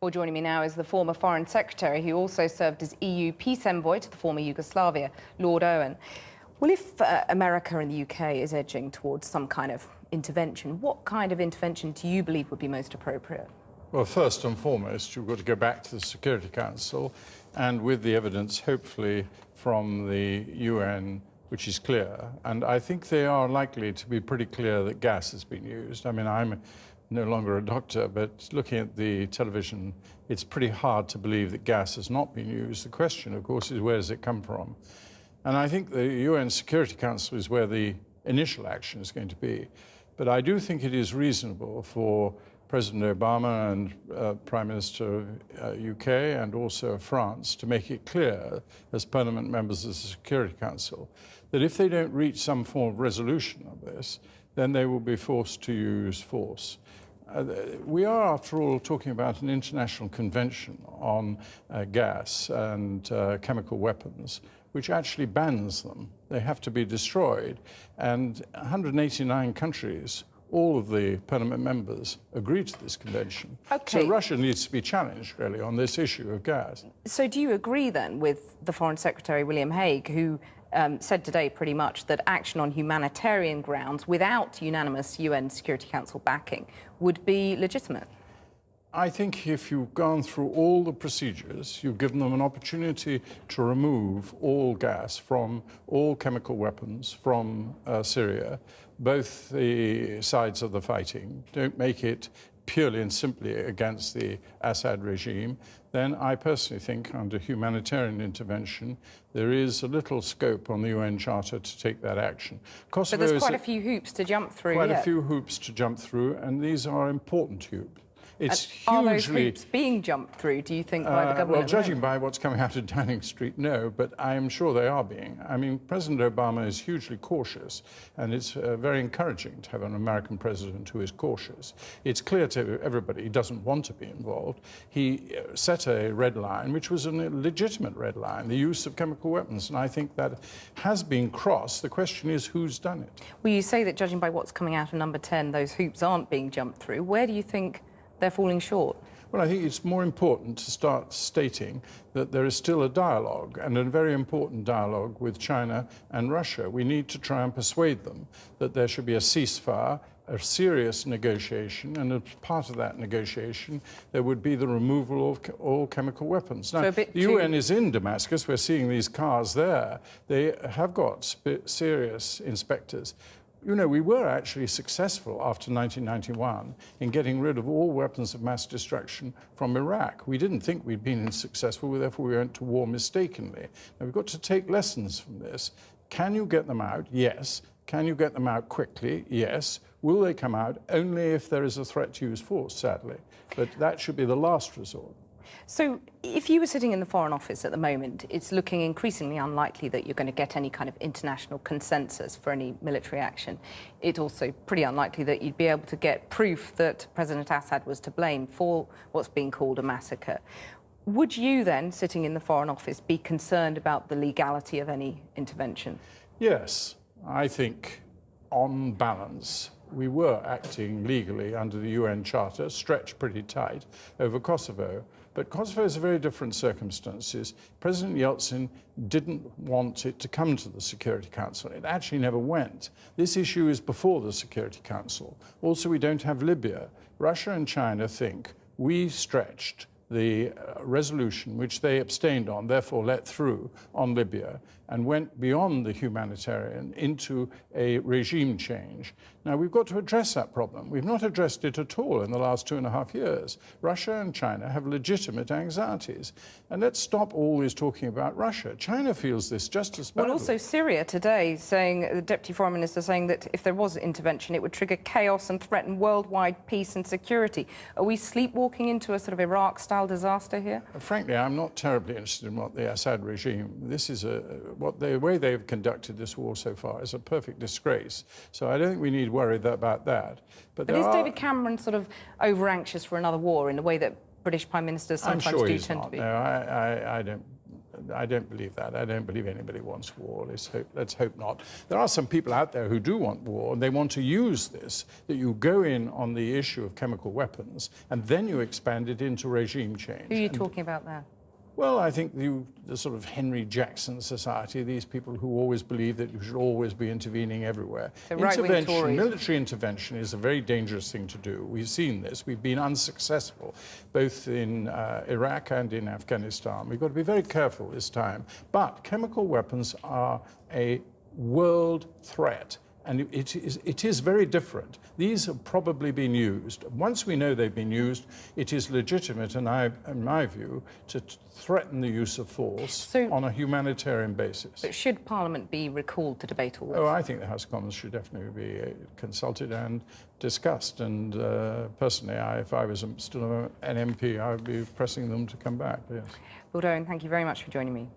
Well, joining me now is the former Foreign Secretary who also served as EU peace envoy to the former Yugoslavia, Lord Owen. Well, if America and the UK is edging towards some kind of intervention, what kind of intervention do you believe would be most appropriate? Well, first and foremost, you've got to go back to the Security Council and with the evidence, hopefully, from the UN, which is clear. And I think they are likely to be pretty clear that gas has been used. I mean, I'm no longer a doctor, but looking at the television, it's pretty hard to believe that gas has not been used. The question, of course, is where does it come from? And I think the UN Security Council is where the initial action is going to be. But I do think it is reasonable for President Obama and Prime Minister of UK and also France to make it clear, as permanent members of the Security Council, that if they don't reach some form of resolution of this, then they will be forced to use force. We are, after all, talking about an international convention on gas and chemical weapons, which actually bans them. They have to be destroyed. And 189 countries, all of the permanent members, agreed to this convention. Okay. So Russia needs to be challenged, really, on this issue of gas. So do you agree, then, with the Foreign Secretary, William Hague, who said today pretty much that action on humanitarian grounds without unanimous UN Security Council backing would be legitimate? I think if you've gone through all the procedures, you've given them an opportunity to remove all gas from all chemical weapons from Syria, both the sides of the fighting, don't make it purely and simply against the Assad regime, then I personally think under humanitarian intervention there is a little scope on the UN Charter to take that action. Kosovo, but there's quite a few hoops to jump through. Quite a few hoops to jump through, and these are important hoops. It's hugely... Are those hoops being jumped through, do you think, by the government? Well, judging by what's coming out of Downing Street, no, but I am sure they are being. I mean, President Obama is hugely cautious, and it's very encouraging to have an American president who is cautious. It's clear to everybody he doesn't want to be involved. He set a red line, which was a legitimate red line, the use of chemical weapons, and I think that has been crossed. The question is who's done it. Well, you say that judging by what's coming out of number 10, those hoops aren't being jumped through. Where do you think they're falling short? Well, I think it's more important to start stating that there is still a dialogue, and a very important dialogue with China and Russia. We need to try and persuade them that there should be a ceasefire, a serious negotiation, and as part of that negotiation, there would be the removal of all chemical weapons. Now, the UN is in Damascus. We're seeing these cars there. They have got serious inspectors. You know, we were actually successful after 1991 in getting rid of all weapons of mass destruction from Iraq. We didn't think we'd been successful, therefore we went to war mistakenly. Now, we've got to take lessons from this. Can you get them out? Yes. Can you get them out quickly? Yes. Will they come out? Only if there is a threat to use force, sadly. But that should be the last resort. So if you were sitting in the Foreign Office at the moment, it's looking increasingly unlikely that you're going to get any kind of international consensus for any military action. It's also pretty unlikely that you'd be able to get proof that President Assad was to blame for what's being called a massacre. Would you then, sitting in the Foreign Office, be concerned about the legality of any intervention? Yes, I think on balance we were acting legally under the UN Charter, stretched pretty tight, over Kosovo. But Kosovo is a very different circumstances. President Yeltsin didn't want it to come to the Security Council. It actually never went. This issue is before the Security Council. Also, we don't have Libya. Russia and China think we stretched the resolution, which they abstained on, therefore let through, on Libya, and went beyond the humanitarian into a regime change. Now, we've got to address that problem. We've not addressed it at all in the last 2.5 years. Russia and China have legitimate anxieties. And let's stop always talking about Russia. China feels this just as badly. Well, also Syria today, saying, the Deputy Foreign Minister saying that if there was intervention, it would trigger chaos and threaten worldwide peace and security. Are we sleepwalking into a sort of Iraq-style disaster here? Frankly, I'm not terribly interested in what the Assad regime, this is the way they've conducted this war so far is a perfect disgrace. So I don't think we need to worry about that. But is David Cameron sort of over-anxious for another war in the way that British Prime Ministers sometimes do tend to be? No, I don't I don't believe that. I don't believe anybody wants war. Let's hope not. There are some people out there who do want war, and they want to use this, that you go in on the issue of chemical weapons, and then you expand it into regime change. Who are you talking about there? Well, I think the sort of Henry Jackson society, these people who always believe that you should always be intervening everywhere. So right-wing Tories. Military intervention is a very dangerous thing to do. We've seen this. We've been unsuccessful, both in Iraq and in Afghanistan. We've got to be very careful this time. But chemical weapons are a world threat. And it is very different. These have probably been used. Once we know they've been used, it is legitimate, in my view, to threaten the use of force on a humanitarian basis. But should Parliament be recalled to debate all this? Oh, I think the House of Commons should definitely be consulted and discussed. And personally, if I was still an MP, I would be pressing them to come back, yes. Lord Owen, thank you very much for joining me.